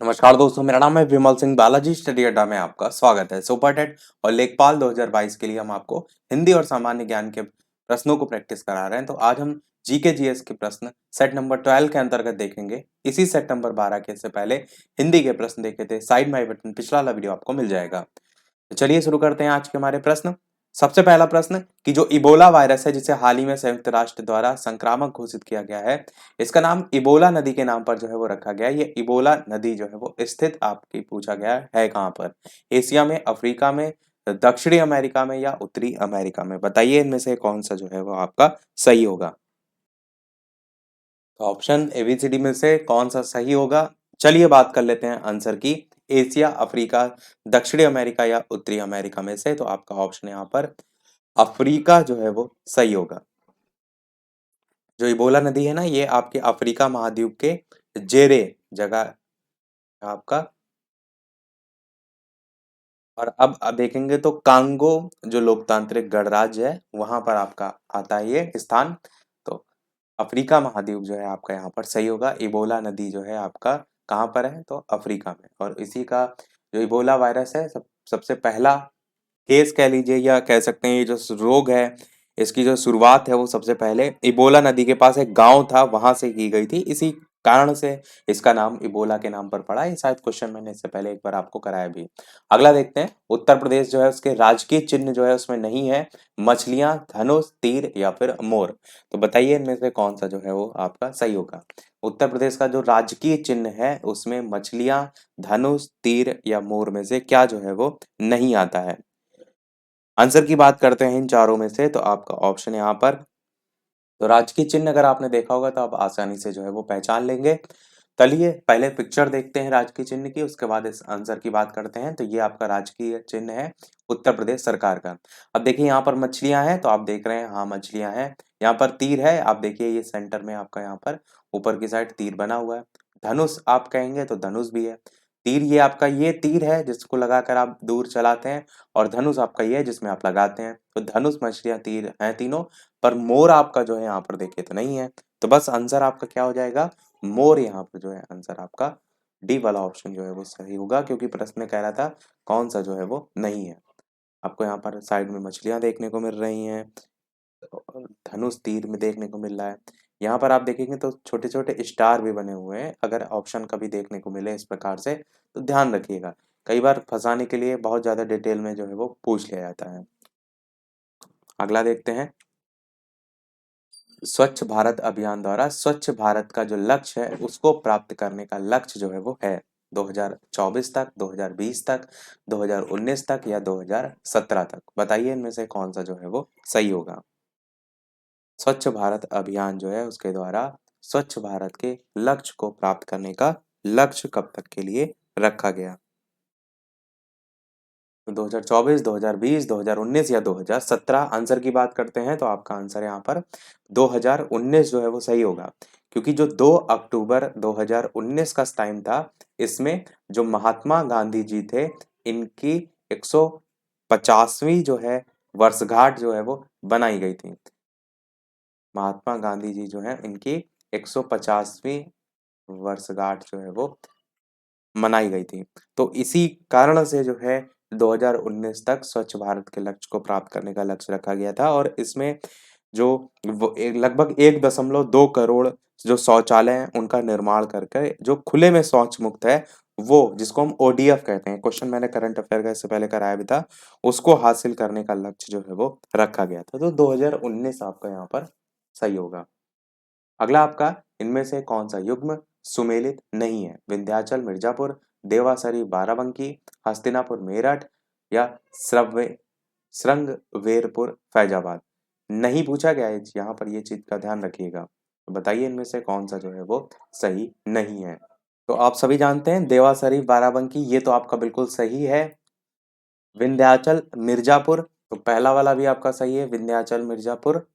नमस्कार दोस्तों, मेरा नाम है विमल सिंह बालाजी। स्टडी अड्डा में आपका स्वागत है। सुपर टेट और लेखपाल 2022 के लिए हम आपको हिंदी और सामान्य ज्ञान के प्रश्नों को प्रैक्टिस करा रहे हैं। तो आज हम जीके जीएस के प्रश्न सेट नंबर 12 के अंतर्गत देखेंगे। इसी सेट नंबर 12 के से पहले हिंदी के प्रश्न देखे थे, साइड में आई बटन पिछला वाला वीडियो आपको मिल जाएगा। तो चलिए शुरू करते हैं आज के हमारे प्रश्न। सबसे पहला प्रश्न कि जो इबोला वायरस है, जिसे हाल ही में संयुक्त राष्ट्र द्वारा संक्रामक घोषित किया गया है, इसका नाम इबोला नदी के नाम पर जो है वो रखा गया है। ये इबोला नदी जो है वो स्थित आपकी पूछा गया है कहाँ पर? एशिया में, अफ्रीका में, दक्षिणी अमेरिका में या उत्तरी अमेरिका में? बताइए इनमें से कौन सा जो है वो आपका सही होगा। तो ऑप्शन एबीसीडी में से कौन सा सही होगा? चलिए बात कर लेते हैं आंसर की। एशिया, अफ्रीका, दक्षिणी अमेरिका या उत्तरी अमेरिका में से? तो आपका ऑप्शन यहाँ पर अफ्रीका जो है वो सही होगा। जो इबोला नदी है ना, ये आपके अफ्रीका महाद्वीप के जेरे जगह है आपका। और अब देखेंगे तो कांगो जो लोकतांत्रिक गणराज्य है, वहां पर आपका आता है ये स्थान। तो अफ्रीका महाद्वीप जो है आपका यहाँ पर सही होगा। इबोला नदी जो है आपका कहाँ पर है? तो अफ्रीका में। और इसी का जो इबोला वायरस है, सबसे पहला केस कह लीजिए या कह सकते हैं, ये जो रोग है, इसकी जो शुरुआत है वो सबसे पहले इबोला नदी के पास एक गांव था, वहां से की गई थी। इसी कारण से इसका नाम इबोला के नाम पर पड़ा है। ये शायद क्वेश्चन मैंने इससे पहले एक बार आपको कराया भी। अगला देखते हैं। उत्तर प्रदेश जो है उसके राजकीय चिन्ह जो है उसमें नहीं है मछलियां, धनुष, तीर या फिर मोर। तो बताइए इनमें से कौन सा जो है वो आपका सही होगा। उत्तर प्रदेश का जो राजकीय चिन्ह है उसमें मछलियां, धनुष, तीर या मोर में से क्या जो है वो नहीं आता है? आंसर की बात करते हैं इन चारों में से, तो आपका ऑप्शन यहाँ पर, तो राजकीय चिन्ह अगर आपने देखा होगा तो आप आसानी से जो है वो पहचान लेंगे। चलिए पहले पिक्चर देखते हैं राजकीय चिन्ह की, उसके बाद इस आंसर की बात करते हैं। तो ये आपका राजकीय चिन्ह है उत्तर प्रदेश सरकार का। अब देखिए यहाँ पर मछलियां हैं, तो आप देख रहे हैं, हाँ मछलियां हैं। यहाँ पर तीर है, आप देखिए ये सेंटर में आपका यहाँ पर ऊपर की साइड तीर बना हुआ है। धनुष आप कहेंगे तो धनुष भी है। तीर ये आपका ये तीर है जिसको लगाकर आप दूर चलाते हैं, और धनुष आपका ये है जिसमें आप लगाते हैं। तो धनुष, मछलियां, तीर हैं तीनों। पर मोर आपका जो है यहाँ पर देखिए तो नहीं है। तो बस आंसर आपका क्या हो जाएगा? मोर। यहाँ पर जो है आंसर आपका डी वाला ऑप्शन जो है वो सही होगा, क्योंकि प्रश्न में कह रहा था कौन सा जो है वो नहीं है। आपको यहाँ पर साइड में मछलियां देखने को मिल रही हैं, और धनुष तीर में देखने को मिल रहा है। यहाँ पर आप देखेंगे तो छोटे छोटे स्टार भी बने हुए हैं। अगर ऑप्शन कभी देखने को मिले इस प्रकार से तो ध्यान रखिएगा, कई बार फंसाने के लिए बहुत ज्यादा डिटेल में जो है वो पूछ लिया जाता है। अगला देखते हैं। स्वच्छ भारत अभियान द्वारा स्वच्छ भारत का जो लक्ष्य है उसको प्राप्त करने का लक्ष्य जो है वो है 2024 तक, 2020 तक, 2019 तक या 2017 तक? बताइए इनमें से कौन सा जो है वो सही होगा। स्वच्छ भारत अभियान जो है उसके द्वारा स्वच्छ भारत के लक्ष्य को प्राप्त करने का लक्ष्य कब तक के लिए रखा गया? 2024, 2020, 2019 या 2017? आंसर की बात करते हैं तो आपका आंसर यहाँ पर 2019 जो है वो सही होगा, क्योंकि जो 2 अक्टूबर 2019 का टाइम था, इसमें जो महात्मा गांधी जी थे, इनकी 150वीं जो है वर्षगांठ जो है वो बनाई गई थी। महात्मा गांधी जी जो है इनकी 150वीं वर्षगांठ जो है वो मनाई गई थी। तो इसी कारण से जो है 2019 तक स्वच्छ भारत के लक्ष्य को प्राप्त करने का लक्ष्य रखा गया था। और इसमें जो लगभग 1.2 करोड़ जो शौचालय हैं उनका निर्माण करके जो खुले में शौच मुक्त है, वो जिसको हम ओडीएफ कहते हैं, क्वेश्चन मैंने करंट अफेयर का इससे पहले कराया भी था, उसको हासिल करने का लक्ष्य जो है वो रखा गया था। तो 2019 आपका यहाँ पर सही होगा। अगला आपका, इनमें से कौन सा युग्म सुमेलित नहीं है? विंध्याचल मिर्जापुर, देवासरी बाराबंकी, हस्तिनापुर मेरठ या श्रृंगवेरपुर फैजाबाद? नहीं पूछा गया है यहाँ पर, ये चीज का ध्यान रखिएगा। तो बताइए इनमें से कौन सा जो है वो सही नहीं है। तो आप सभी जानते हैं देवासरी बाराबंकी, ये तो आपका बिल्कुल सही है। विंध्याचल मिर्जापुर, तो पहला वाला भी आपका सही है, विंध्याचल मिर्जापुर।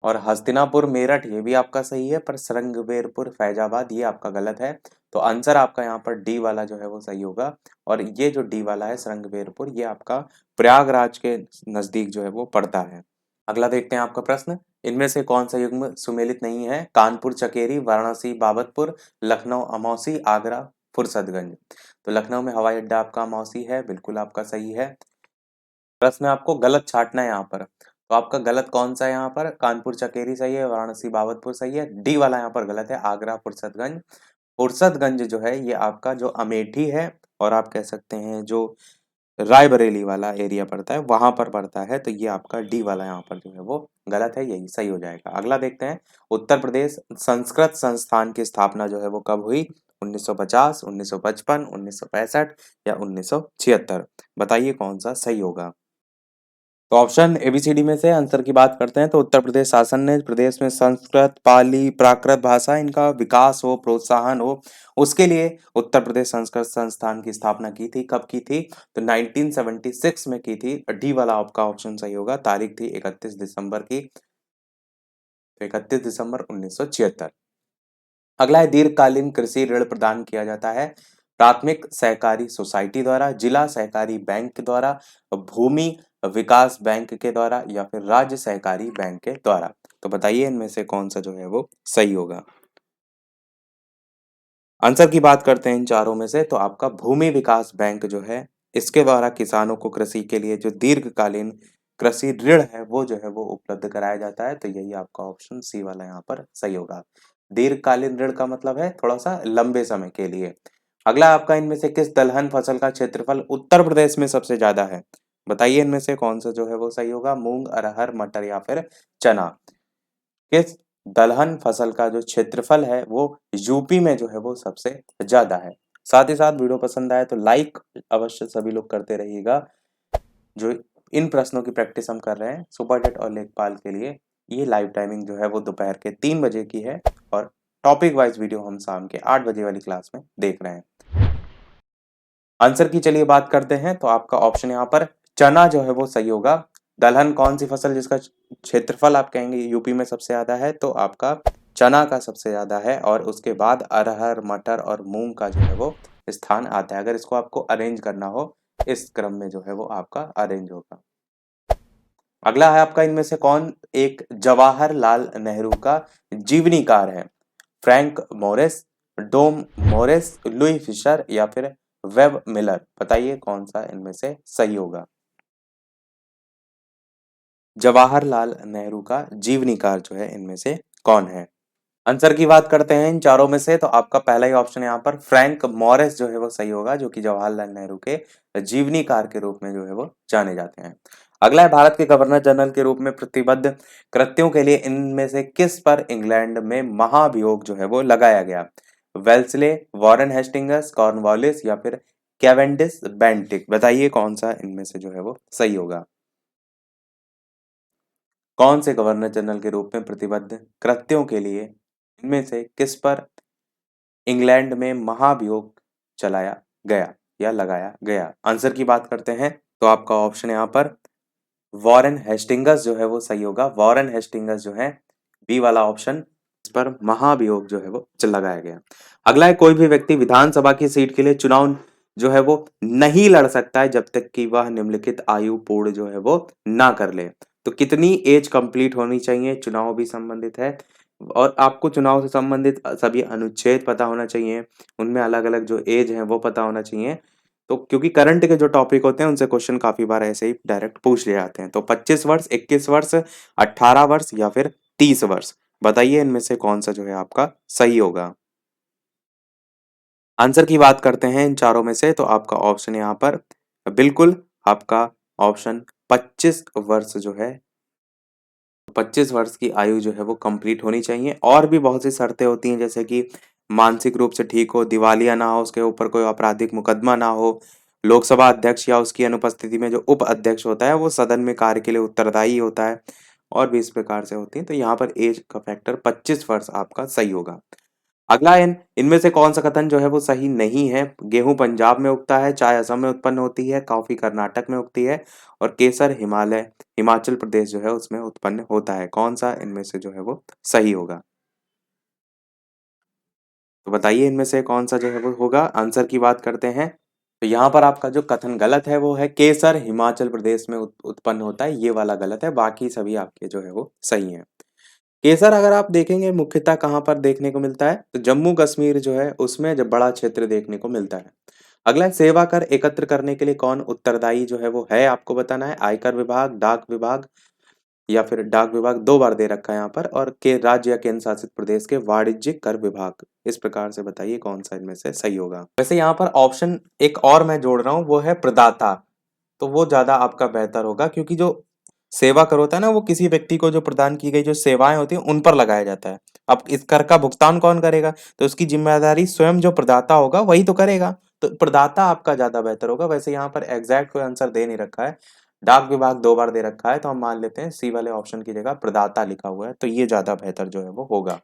और हस्तिनापुर मेरठ ये भी आपका सही है, पर श्रृंगवेरपुर फैजाबाद ये आपका गलत है। तो आंसर आपका यहाँ पर डी वाला जो है वो सही होगा। और ये जो डी वाला है श्रृंगवेरपुर, ये आपका प्रयागराज के नजदीक जो है वो पड़ता है। अगला देखते हैं आपका प्रश्न। इनमें से कौन सा युग्म सुमेलित नहीं है? कानपुर चकेरी, वाराणसी बाबतपुर, लखनऊ अमौसी, आगरा फुर्सतगंज। तो लखनऊ में हवाई अड्डा आपका मौसी है, बिल्कुल आपका सही है। प्रश्न आपको गलत छाँटना है यहाँ पर, तो आपका गलत कौन-सा है यहाँ पर? कानपुर चकेरी सही है, वाराणसी बाबतपुर सही है, डी वाला यहाँ पर गलत है, आगरा फुर्सतगंज। फुर्सतगंज जो है ये आपका जो अमेठी है और आप कह सकते हैं जो रायबरेली वाला एरिया पड़ता है, वहाँ पर पड़ता है, तो ये आपका डी वाला यहाँ पर जो है वो गलत है, यही सही हो जाएगा। अगला देखते हैं, उत्तर प्रदेश संस्कृत संस्थान की स्थापना जो है वो कब हुई? 1950, 1955, 1965 या 1976? बताइए कौन-सा सही होगा? तो ऑप्शन एबीसीडी में से आंसर की बात करते हैं तो उत्तर प्रदेश शासन ने प्रदेश में संस्कृत, पाली, प्राकृत भाषा इनका विकास हो, प्रोत्साहन हो, उसके लिए उत्तर प्रदेश संस्कृत संस्थान की स्थापना की थी। कब की थी? तो 1976 में की थी। डी वाला आपका ऑप्शन सही होगा। तारीख थी 31 दिसंबर की, तो 31 दिसंबर 1976। अगला है, दीर्घकालीन कृषि ऋण प्रदान किया जाता है प्राथमिक सहकारी सोसाइटी द्वारा, जिला सहकारी बैंक द्वारा, भूमि विकास बैंक के द्वारा या फिर राज्य सहकारी बैंक के द्वारा। तो बताइए इनमें से कौन सा जो है वो सही होगा? आंसर की बात करते हैं इन चारों में से, तो आपका भूमि विकास बैंक जो है, इसके द्वारा किसानों को कृषि के लिए जो दीर्घकालीन कृषि ऋण है वो जो है वो उपलब्ध कराया जाता है। तो यही आपका ऑप्शन सी वाला यहाँ पर सही होगा। दीर्घकालीन ऋण का मतलब है थोड़ा सा लंबे समय के लिए। अगला आपका, इनमें से किस दलहन फसल का क्षेत्रफल उत्तर प्रदेश में सबसे ज्यादा है? बताइए इनमें से कौन सा जो है वो सही होगा? मूंग, अरहर, मटर या फिर चना? किस दलहन फसल का जो क्षेत्रफल है वो यूपी में जो है वो सबसे ज्यादा है? साथ ही साथ वीडियो पसंद आए तो लाइक अवश्य सभी लोग करते रहिएगा। जो इन प्रश्नों की प्रैक्टिस हम कर रहे हैं सुपर जेट और लेखपाल के लिए, ये लाइव टाइमिंग जो है वो दोपहर के 3 बजे की है और टॉपिक वाइज वीडियो हम शाम के 8 बजे वाली क्लास में देख रहे हैं। आंसर की चलिए बात करते हैं, तो आपका ऑप्शन यहाँ पर चना जो है वो सही होगा। दलहन कौन सी फसल जिसका क्षेत्रफल आप कहेंगे यूपी में सबसे ज्यादा है? तो आपका चना का सबसे ज्यादा है और उसके बाद अरहर, मटर और मूंग का जो है वो स्थान आता है। अगर इसको आपको अरेंज करना हो इस क्रम में जो है वो आपका अरेंज होगा। अगला है आपका, इनमें से कौन एक जवाहरलाल नेहरू का जीवनीकार है? फ्रैंक मोरिस, डोम मोरिस, लुई फिशर या फिर वेब मिलर? बताइए कौन सा इनमें से सही होगा? जवाहरलाल नेहरू का जीवनीकार जो है इनमें से कौन है? आंसर की बात करते हैं इन चारों में से, तो आपका पहला ही ऑप्शन यहाँ पर फ्रैंक मोरिस जो है वो सही होगा, जो कि जवाहरलाल नेहरू के जीवनीकार के रूप में जो है वो जाने जाते हैं। अगला है, भारत के गवर्नर जनरल के रूप में प्रतिबद्ध कृत्यों के लिए इनमें से किस पर इंग्लैंड में महाभियोग जो है वो लगाया गया? वेल्सले, वॉरेन हेस्टिंग्स, कॉर्नवालिस या फिर कैवेंडिश बेंटिक? बताइए कौन सा इनमें से जो है वो सही होगा? कौन से गवर्नर जनरल के रूप में प्रतिबद्ध कृत्यों के लिए इनमें से किस पर इंग्लैंड में महाभियोग चलाया गया या लगाया गया? आंसर की बात करते हैं, तो आपका ऑप्शन यहाँ पर वॉरेन हेस्टिंगस जो है वो सही होगा। वॉरेन हेस्टिंगस जो है, बी वाला ऑप्शन, इस पर महाभियोग जो है वो लगाया गया। अगला है, कोई भी व्यक्ति विधानसभा की सीट के लिए चुनाव जो है वो नहीं लड़ सकता है जब तक कि वह निम्नलिखित आयु पूर्ण जो है वो ना कर ले। तो कितनी एज कंप्लीट होनी चाहिए? चुनाव भी संबंधित है और आपको चुनाव से संबंधित सभी अनुच्छेद पता होना चाहिए, उनमें अलग अलग जो एज है वो पता होना चाहिए। तो क्योंकि करंट के जो टॉपिक होते हैं उनसे क्वेश्चन काफी बार ऐसे ही डायरेक्ट पूछ लिए जाते हैं। तो 25 वर्ष, 21 वर्ष, 18 वर्ष या फिर 30 वर्ष? बताइए इनमें से कौन सा जो है आपका सही होगा? आंसर की बात करते हैं इन चारों में से, तो आपका ऑप्शन यहाँ पर बिल्कुल आपका ऑप्शन 25 वर्ष जो है, 25 वर्ष की आयु जो है वो कंप्लीट होनी चाहिए। और भी बहुत सी शर्तें होती हैं, जैसे कि मानसिक रूप से ठीक हो, दिवालिया ना हो, उसके ऊपर कोई आपराधिक मुकदमा ना हो, लोकसभा अध्यक्ष या उसकी अनुपस्थिति में जो उप अध्यक्ष होता है वो सदन में कार्य के लिए उत्तरदायी होता है, और भी इस प्रकार से होती है। तो यहाँ पर एज का फैक्टर 25 वर्ष आपका सही होगा। अगला इनमें से कौन सा कथन जो है वो सही नहीं है? गेहूं पंजाब में उगता है, चाय असम में उत्पन्न होती है, कॉफी कर्नाटक में उगती है और केसर हिमाचल प्रदेश जो है उसमें उत्पन्न होता है। कौन सा इनमें से जो है वो सही होगा? तो बताइए इनमें से कौन सा जो है वो होगा? आंसर की बात करते हैं, तो यहाँ पर आपका जो कथन गलत है वो है केसर हिमाचल प्रदेश में उत्पन्न होता है, ये वाला गलत है, बाकी सभी आपके जो है वो सही है। केसर अगर आप देखेंगे मुख्यतः कहाँ पर देखने को मिलता है, तो जम्मू कश्मीर जो है उसमें जब बड़ा क्षेत्र देखने को मिलता है। अगला है, सेवा कर एकत्र करने के लिए कौन उत्तरदायी जो है वो है, आपको बताना है। आयकर विभाग, डाक विभाग, या फिर डाक विभाग दो बार दे रखा है यहाँ पर, और के राज्य या केंद्र शासित प्रदेश के वाणिज्यिक कर विभाग। इस प्रकार से बताइए कौन सा इनमें से सही होगा। वैसे यहाँ पर ऑप्शन एक और मैं जोड़ रहा हूँ, वो है प्रदाता। तो वो ज्यादा आपका बेहतर होगा, क्योंकि जो सेवा कर होता है ना, वो किसी व्यक्ति को जो प्रदान की गई जो सेवाएं होती हैं उन पर लगाया जाता है। अब इस कर का भुगतान कौन करेगा, तो उसकी जिम्मेदारी स्वयं जो प्रदाता होगा वही तो करेगा। तो प्रदाता आपका ज्यादा बेहतर होगा। वैसे यहाँ पर एग्जैक्ट कोई आंसर दे नहीं रखा है, डाक विभाग दो बार दे रखा है, तो हम मान लेते हैं सी वाले ऑप्शन की जगह प्रदाता लिखा हुआ है, तो ये ज्यादा बेहतर जो है वो होगा।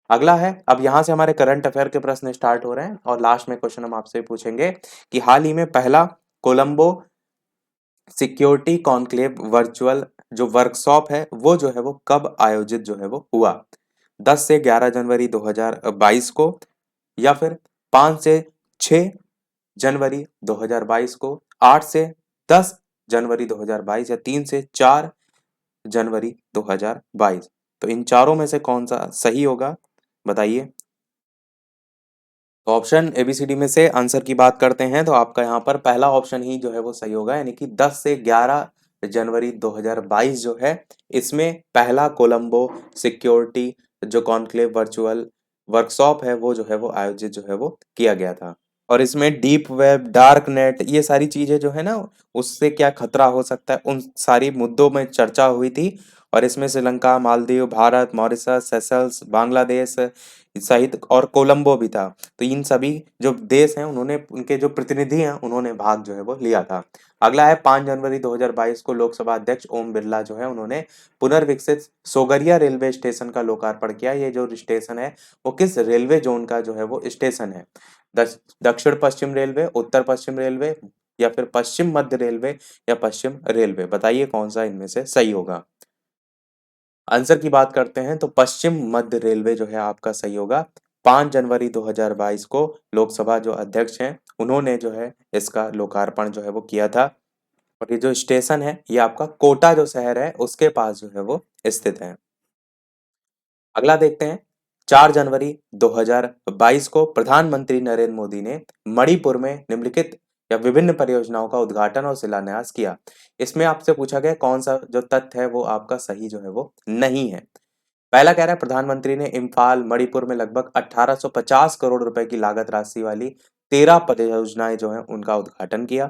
अगला है, अब यहाँ से हमारे करंट अफेयर के प्रश्न स्टार्ट हो रहे हैं, और लास्ट में क्वेश्चन हम आपसे पूछेंगे कि हाल ही में पहला कोलंबो सिक्योरिटी कॉन्क्लेव वर्चुअल जो वर्कशॉप है वो जो है वो कब आयोजित जो है वो हुआ। 10 से 11 जनवरी 2022 को, या फिर 5 से 6 जनवरी 2022 को, 8 से 10 जनवरी 2022, या 3 से 4 जनवरी 2022। तो इन चारों में से कौन सा सही होगा, बताइए। तो ऑप्शन एबीसीडी में से आंसर की बात करते हैं, तो आपका यहाँ पर पहला ऑप्शन ही जो है वो सही होगा, यानी कि 10 से 11 जनवरी 2022 जो है, इसमें पहला कोलंबो सिक्योरिटी जो कॉन्क्लेव वर्चुअल वर्कशॉप है वो जो है वो आयोजित जो है वो किया गया था। और इसमें डीप वेब, डार्क नेट, ये सारी चीजें जो है ना, उससे क्या खतरा हो सकता है, उन सारी मुद्दों में चर्चा हुई थी। और इसमें श्रीलंका, मालदीव, भारत, मॉरिशस, सेशल्स, बांग्लादेश सहित और कोलंबो भी था। तो इन सभी जो देश हैं उन्होंने, उनके जो प्रतिनिधि हैं उन्होंने भाग जो है वो लिया था। अगला है, 5 जनवरी 2022 को लोकसभा अध्यक्ष ओम बिरला जो है उन्होंने पुनर्विकसित सोगरिया रेलवे स्टेशन का लोकार्पण किया। ये जो स्टेशन है वो किस रेलवे जोन का जो है वो स्टेशन है, दक्षिण पश्चिम रेलवे, उत्तर पश्चिम रेलवे, या फिर पश्चिम मध्य रेलवे, या पश्चिम रेलवे। बताइए कौन सा इनमें से सही होगा। आंसर की बात करते हैं तो पश्चिम मध्य रेलवे जो है आपका सही होगा। 5 जनवरी 2022 को लोकसभा जो अध्यक्ष हैं उन्होंने जो है इसका लोकार्पण जो है वो किया था। और ये जो स्टेशन है ये आपका कोटा जो शहर है उसके पास जो है वो स्थित है। अगला देखते हैं, 4 जनवरी 2022 को प्रधानमंत्री नरेंद्र मोदी ने मणिपुर में निम्नलिखित या विभिन्न परियोजनाओं का उद्घाटन और शिलान्यास किया। इसमें आपसे पूछा गया कौन सा जो तथ्य है वो आपका सही जो है वो नहीं है। पहला कह रहा है, प्रधानमंत्री ने इम्फाल मणिपुर में लगभग 1850 करोड़ रुपए की लागत राशि वाली 13 परियोजनाएं जो है उनका उद्घाटन किया।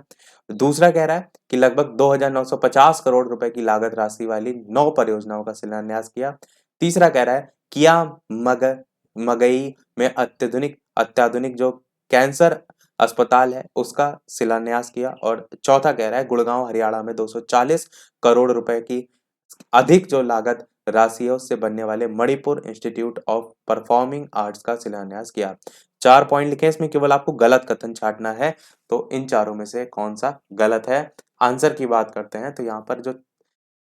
दूसरा कह रहा है कि लगभग 2950 करोड़ रुपए की लागत राशि वाली 9 परियोजनाओं का शिलान्यास किया। तीसरा कह रहा है किया मग मगई में अत्याधुनिक अत्याधुनिक जो कैंसर अस्पताल है उसका शिलान्यास किया। और चौथा कह रहा है गुड़गांव हरियाणा में 240 करोड़ रुपए की अधिक जो लागत राशि है उससे बनने वाले Manipur institute of performing arts का शिलान्यास किया। 4 पॉइंट लिखे, इसमें केवल आपको गलत कथन छांटना है। तो इन चारों में से कौन सा गलत है। आंसर की बात करते हैं तो यहाँ पर जो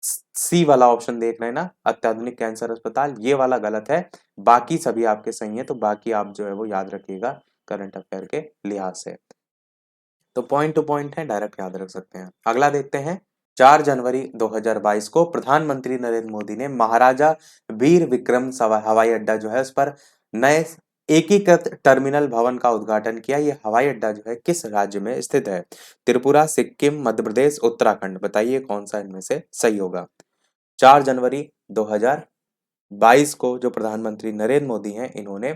सी वाला ऑप्शन देख रहे हैं ना, अत्याधुनिक कैंसर अस्पताल, ये वाला गलत है। बाकी सभी आपके सही है, तो बाकी आप जो है वो याद रखिएगा करंट अफेयर के लिहाज से। तो पॉइंट टू पॉइंट है, डायरेक्ट याद रख सकते हैं। अगला देखते हैं, 4 जनवरी 2022 को प्रधानमंत्री नरेंद्र मोदी ने महाराजा वीर विक्रम हवाई अड्डा जो है उस पर नए एकीकृत टर्मिनल भवन का उद्घाटन किया। ये हवाई अड्डा जो है किस राज्य में स्थित है, त्रिपुरा, सिक्किम, मध्य प्रदेश, उत्तराखंड। बताइए कौन सा इनमें से सही होगा। 4 जनवरी 2022 को जो प्रधानमंत्री नरेंद्र मोदी हैं इन्होंने,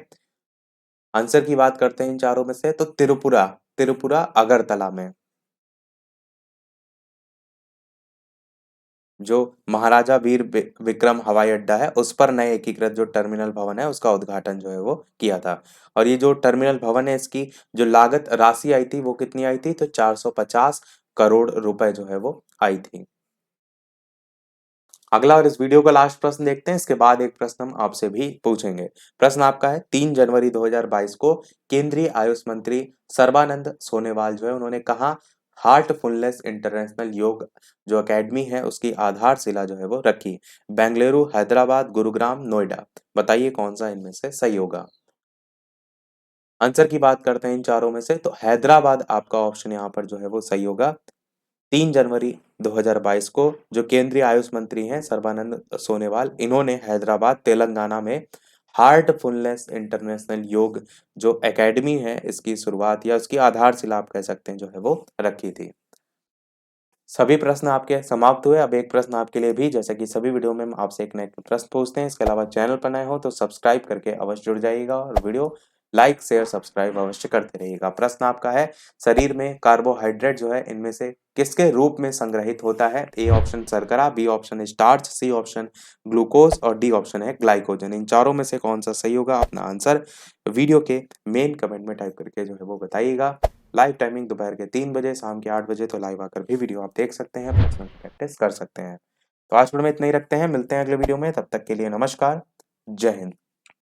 आंसर की बात करते हैं इन चारों में से, तो त्रिपुरा, त्रिपुरा अगरतला में जो महाराजा वीर विक्रम हवाई अड्डा है उस पर नए एकीकृत जो टर्मिनल भवन है उसका उद्घाटन जो है वो किया था। और ये जो टर्मिनल भवन है इसकी जो लागत राशि आई थी वो कितनी आई थी, तो 450 करोड़ रुपए जो है वो आई थी। अगला और इस वीडियो का लास्ट प्रश्न देखते हैं, इसके बाद एक प्रश्न हम आपसे भी पूछेंगे। प्रश्न आपका है, 3 जनवरी 2022 को केंद्रीय आयुष मंत्री सर्बानंद सोनोवाल जो है उन्होंने कहा हार्टफुलनेस इंटरनेशनल योग जो एकेडमी है उसकी आधारशिला जो है वो रखी। बेंगलुरु, हैदराबाद, गुरुग्राम, नोएडा। बताइए कौन सा इनमें से सही होगा। आंसर की बात करते हैं इन चारों में से, तो हैदराबाद आपका ऑप्शन यहाँ पर जो है वो सही होगा। 3 जनवरी 2022 को जो केंद्रीय आयुष मंत्री हैं सर्बानंद सोनोवाल, इन्होंने हैदराबाद तेलंगाना में हार्टफुलनेस इंटरनेशनल योग जो एकेडमी है इसकी शुरुआत या उसकी आधारशिला आप कह सकते हैं जो है वो रखी थी। सभी प्रश्न आपके समाप्त हुए। अब एक प्रश्न आपके लिए भी, जैसे कि सभी वीडियो में हम आपसे एक ना एक प्रश्न पूछते हैं। इसके अलावा चैनल पर नए हो तो सब्सक्राइब करके अवश्य जुड़ जाइएगा और वीडियो लाइक शेयर सब्सक्राइब अवश्य करते रहिएगा। प्रश्न आपका है, शरीर में कार्बोहाइड्रेट जो है इनमें से किसके रूप में संग्रहित होता है? ए ऑप्शन शर्करा, B option starch, C option glucose और डी ऑप्शन है ग्लाइकोजन। इन चारों में से कौन सा सही होगा? अपना आंसर वीडियो के मेन कमेंट में टाइप करके जो है वो बताइएगा। लाइव टाइमिंग दोपहर के 3 बजे, शाम के 8 बजे, तो लाइव आकर भी वीडियो आप देख सकते हैं, प्रश्नों की प्रैक्टिस कर सकते हैं। तो आज वीडियो में इतना ही रखते हैं, मिलते हैं अगले वीडियो में, तब तक के लिए नमस्कार, जय हिंद।